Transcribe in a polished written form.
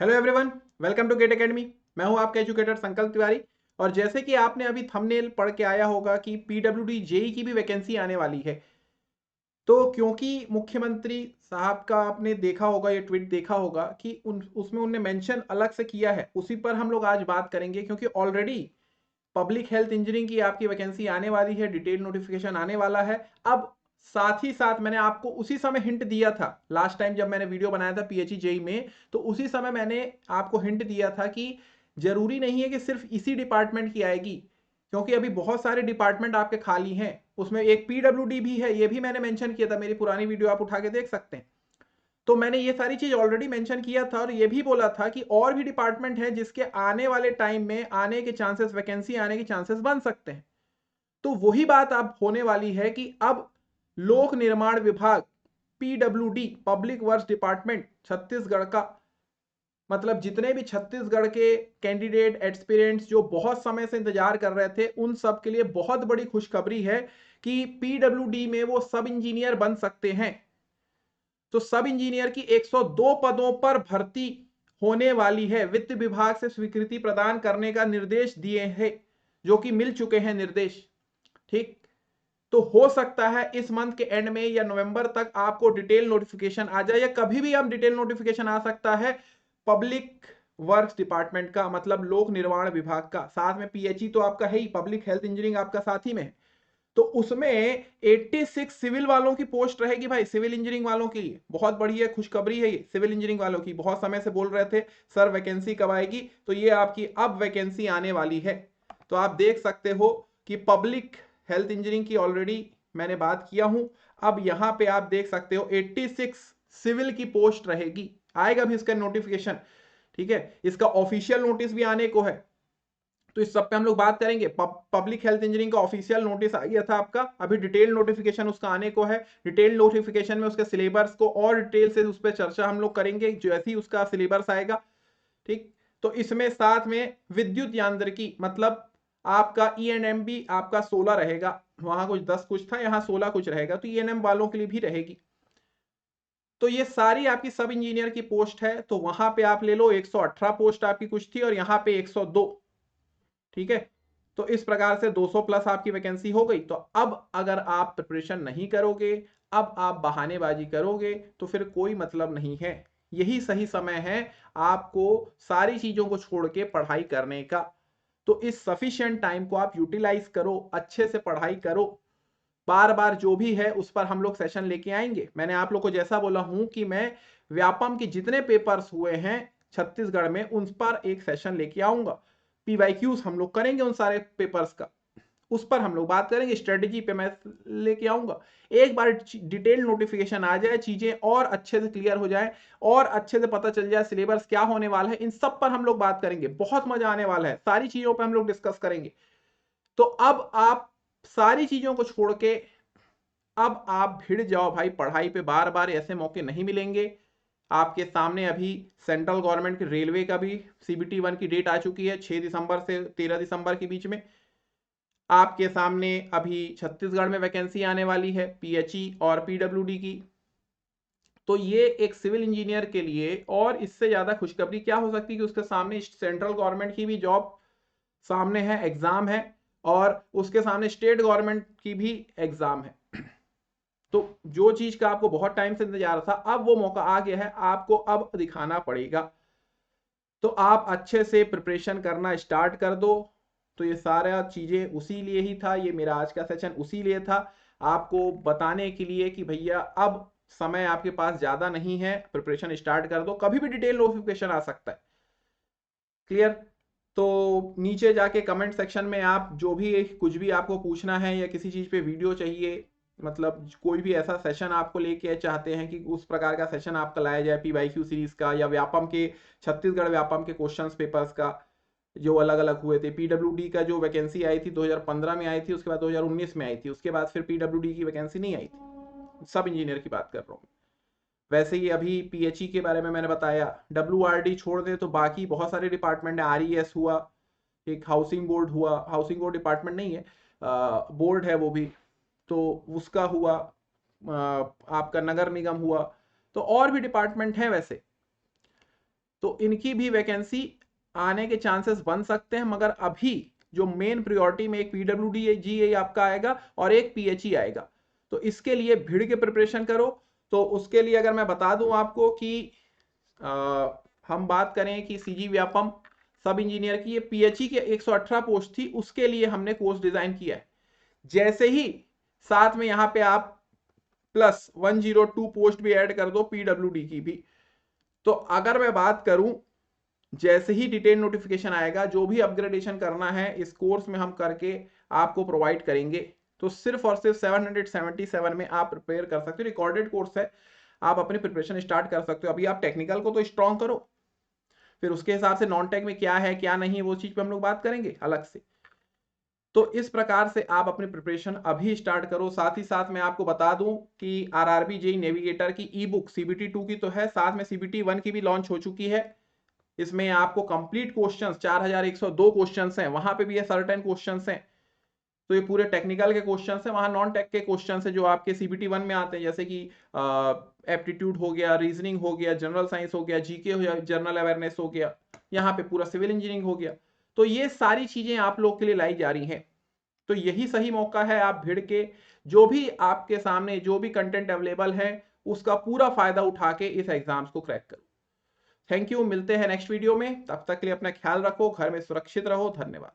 Hello everyone, welcome to Gate Academy. मैं हूं आपका एजुकेटर संकल्प तिवारी। और जैसे कि आपने अभी थंबनेल पढ़ के आया होगा कि पीडब्ल्यूडी जेई की भी वैकेंसी आने वाली है। तो क्योंकि मुख्यमंत्री साहब का आपने देखा होगा, ये ट्वीट देखा होगा कि उसमें उन्होंने मेंशन अलग से किया है, उसी पर हम लोग आज बात करेंगे। क्योंकि ऑलरेडी पब्लिक हेल्थ इंजीनियरिंग की आपकी वैकेंसी आने वाली है, डिटेल नोटिफिकेशन आने वाला है। अब साथ ही साथ मैंने आपको उसी समय हिंट दिया था, लास्ट टाइम जब मैंने वीडियो बनाया था पीएचई जेई में, तो उसी समय मैंने आपको हिंट दिया था कि जरूरी नहीं है कि सिर्फ इसी डिपार्टमेंट की आएगी, क्योंकि अभी बहुत सारे डिपार्टमेंट आपके खाली हैं। उसमें एक पीडब्ल्यूडी भी है, ये भी मैंने मेंशन किया था, मेरी पुरानी वीडियो आप उठा के देख सकते हैं। तो मैंने ये सारी चीज ऑलरेडी मेंशन किया था और ये भी बोला था कि और भी डिपार्टमेंट है जिसके आने वाले टाइम में आने के चांसेस, वैकेंसी आने के चांसेस बन सकते हैं। तो वही बात अब होने वाली है कि अब लोक निर्माण विभाग PWD, public works department Chhattisgarh का, मतलब जितने भी छत्तीसगढ़ के कैंडिडेट एस्पिरेंट्स जो बहुत समय से इंतजार कर रहे थे, उन सब के लिए बहुत बड़ी खुशखबरी है कि पीडब्ल्यूडी में वो सब इंजीनियर बन सकते हैं। तो सब इंजीनियर की 102 पदों पर भर्ती होने वाली है। वित्त विभाग से स्वीकृति प्रदान करने का निर्देश दिए हैं, जो कि मिल चुके हैं निर्देश। ठीक, तो हो सकता है इस मंथ के एंड में या नवंबर तक आपको डिटेल नोटिफिकेशन आ जाए, या कभी भी आप डिटेल नोटिफिकेशन आ सकता है पब्लिक वर्क्स डिपार्टमेंट का, मतलब लोक निर्माण विभाग का। साथ में पीएचई तो आपका है ही, पब्लिक हेल्थ इंजीनियरिंग आपका साथ ही में है। तो उसमें 86 सिविल वालों की पोस्ट रहेगी भाई, सिविल इंजीनियरिंग वालों के लिए बहुत बढ़िया खुशखबरी है ये। सिविल इंजीनियरिंग वालों की बहुत समय से बोल रहे थे सर वैकेंसी कब आएगी, तो ये आपकी अब वैकेंसी आने वाली है। तो आप देख सकते हो कि पब्लिक हेल्थ इंजीनियरिंग की ऑलरेडी मैंने बात किया हूं। अब यहां पे आप देख सकते हो 86 सिविल की पोस्ट रहेगी। आएगा भी इसका नोटिफिकेशन, ठीक है, इसका ऑफिशियल नोटिस भी आने को है। तो इस सब पे हम लोग बात करेंगे। पब्लिक हेल्थ इंजीनियरिंग का ऑफिशियल नोटिस आ गया था आपका, अभी डिटेल नोटिफिकेशन उसका आने को है। डिटेल नोटिफिकेशन में उसके सिलेबस को और डिटेल से उस पर चर्चा हम लोग करेंगे जैसे ही उसका सिलेबस आएगा। ठीक, तो इसमें साथ में विद्युत यांत्रिकी, मतलब आपका ईएनएम भी आपका 16 रहेगा। वहां कुछ 10 कुछ था, यहाँ 16 कुछ रहेगा, तो ईएनएम वालों के लिए भी रहेगी। तो ये सारी आपकी सब इंजीनियर की पोस्ट है। तो वहां पे आप ले लो 118 पोस्ट आपकी कुछ थी, और यहाँ पे 102। ठीक है, तो इस प्रकार से 200 प्लस आपकी वैकेंसी हो गई। तो अब अगर आप प्रिपरेशन नहीं करोगे, अब आप बहानेबाजी करोगे, तो फिर कोई मतलब नहीं है। यही सही समय है आपको सारी चीजों को छोड़ के पढ़ाई करने का। तो इस सफिशिएंट टाइम को आप यूटिलाइज करो, अच्छे से पढ़ाई करो। बार बार जो भी है उस पर हम लोग सेशन लेके आएंगे। मैंने आप लोग को जैसा बोला हूं कि मैं व्यापम के जितने पेपर्स हुए हैं छत्तीसगढ़ में, उन पर एक सेशन लेके आऊंगा। पीवाईक्यूज हम लोग करेंगे उन सारे पेपर्स का, उस पर हम लोग बात करेंगे। स्ट्रेटेजी पे मैं लेके आऊंगा। एक बार डिटेल नोटिफिकेशन आ जाए, चीजें और अच्छे से क्लियर हो जाए, और अच्छे से पता चल जाए सिलेबस क्या होने वाला है, इन सब पर हम लोग बात करेंगे। बहुत मजा आने वाला है, सारी चीजों पर हम लोग डिस्कस करेंगे। तो अब आप सारी चीजों को छोड़ के अब आप भिड़ जाओ भाई पढ़ाई पे। बार बार ऐसे मौके नहीं मिलेंगे आपके सामने। अभी सेंट्रल गवर्नमेंट के रेलवे का भी सीबीटी 1 की डेट आ चुकी है, 6 दिसंबर से 13 दिसंबर के बीच में। आपके सामने अभी छत्तीसगढ़ में वैकेंसी आने वाली है पीएचई और पीडब्ल्यूडी की। तो ये एक सिविल इंजीनियर के लिए और इससे ज्यादा खुशखबरी क्या हो सकती है कि उसके सामने सेंट्रल गवर्नमेंट की भी जॉब सामने है, एग्जाम है, और उसके सामने स्टेट गवर्नमेंट की भी एग्जाम है। तो जो चीज का आपको बहुत टाइम से इंतजार था, अब वो मौका आ गया है, आपको अब दिखाना पड़ेगा। तो आप अच्छे से प्रिपरेशन करना स्टार्ट कर दो। तो ये सारा चीजें उसी लिए ही था, ये मेरा आज का सेशन उसी लिए था, आपको बताने के लिए कि भैया अब समय आपके पास ज्यादा नहीं है, प्रिपरेशन स्टार्ट कर दो, कभी भी डिटेल नोटिफिकेशन आ सकता है। क्लियर? तो नीचे जाके कमेंट सेक्शन में आप जो भी कुछ भी आपको पूछना है, या किसी चीज पे वीडियो चाहिए, मतलब कोई भी ऐसा सेशन आपको लेके चाहते हैं कि उस प्रकार का सेशन आपका लाया जाए, पीवाईक्यू सीरीज का या व्यापम के, छत्तीसगढ़ व्यापम के क्वेश्चंस पेपर्स का जो अलग अलग हुए थे। पीडब्ल्यूडी का जो वैकेंसी आई थी 2015 में आई थी, उसके बाद 2019 में आई थी, उसके बाद फिर पीडब्ल्यूडी की वैकेंसी नहीं आई थी। सब इंजीनियर की बात कर रहा हूँ। वैसे ही अभी पीएचई के बारे में मैंने बताया। डब्ल्यूआरडी छोड़ दे तो बाकी बहुत सारे डिपार्टमेंट है। आरईएस हुआ, एक हाउसिंग बोर्ड हुआ, हाउसिंग बोर्ड डिपार्टमेंट नहीं है, बोर्ड है वो भी, तो उसका हुआ। आपका नगर निगम हुआ। तो और भी डिपार्टमेंट है वैसे। तो इनकी भी वैकेंसी आने के चांसेस बन सकते हैं, मगर अभी जो मेन प्रायोरिटी में एक PWD आपका आएगा और एक PHE आएगा। तो इसके लिए भिड़ के प्रिपरेशन करो। तो उसके लिए अगर मैं बता दूं आपको कि हम बात करें कि CG व्यापम सब इंजीनियर की ये PHE के 118 पोस्ट थी, उसके लिए हमने कोर्स डिजाइन किया है। जैसे ही साथ में यहाँ पे आप प्लस 102 पोस्ट भी ऐड कर दो PWD की भी, तो अगर मैं बात करूं, जैसे ही डिटेल नोटिफिकेशन आएगा, जो भी अपग्रेडेशन करना है इस कोर्स में हम करके आपको प्रोवाइड करेंगे। तो सिर्फ और सिर्फ 777 में आप प्रिपेयर कर सकते हो। रिकॉर्डेड कोर्स है, आप अपनी प्रिपरेशन स्टार्ट कर सकते हो। अभी आप टेक्निकल को तो स्ट्रॉन्ग करो, फिर उसके हिसाब से नॉन टेक में क्या है क्या नहीं, वो चीज पे हम लोग बात करेंगे अलग से। तो इस प्रकार से आप अपनी प्रिपरेशन अभी स्टार्ट करो। साथ ही साथ मैं आपको बता दूं कि RRB जेईई नेविगेटर की ई बुक CBT 2 की तो है, साथ में CBT 1 की भी लॉन्च हो चुकी है। इसमें आपको कंप्लीट क्वेश्चंस 4102 क्वेश्चंस हैं, वहां पे भी ये सर्टेन क्वेश्चंस हैं। तो ये पूरे टेक्निकल के क्वेश्चंस हैं, वहां नॉन टेक के क्वेश्चंस हैं जो आपके CBT 1 में आते हैं, जैसे कि एप्टीट्यूड हो गया, रीजनिंग हो गया, जनरल साइंस हो गया, जीके हो गया, जनरल अवेयरनेस हो गया, यहाँ पे पूरा सिविल इंजीनियरिंग हो गया। तो ये सारी चीजें आप लोग के लिए लाई जा रही हैं। तो यही सही मौका है, आप भिड़ के जो भी आपके सामने जो भी कंटेंट अवेलेबल है उसका पूरा फायदा उठा के इस एग्जाम्स को क्रैक करो। थैंक यू, मिलते हैं नेक्स्ट वीडियो में। तब तक के लिए अपना ख्याल रखो, घर में सुरक्षित रहो। धन्यवाद।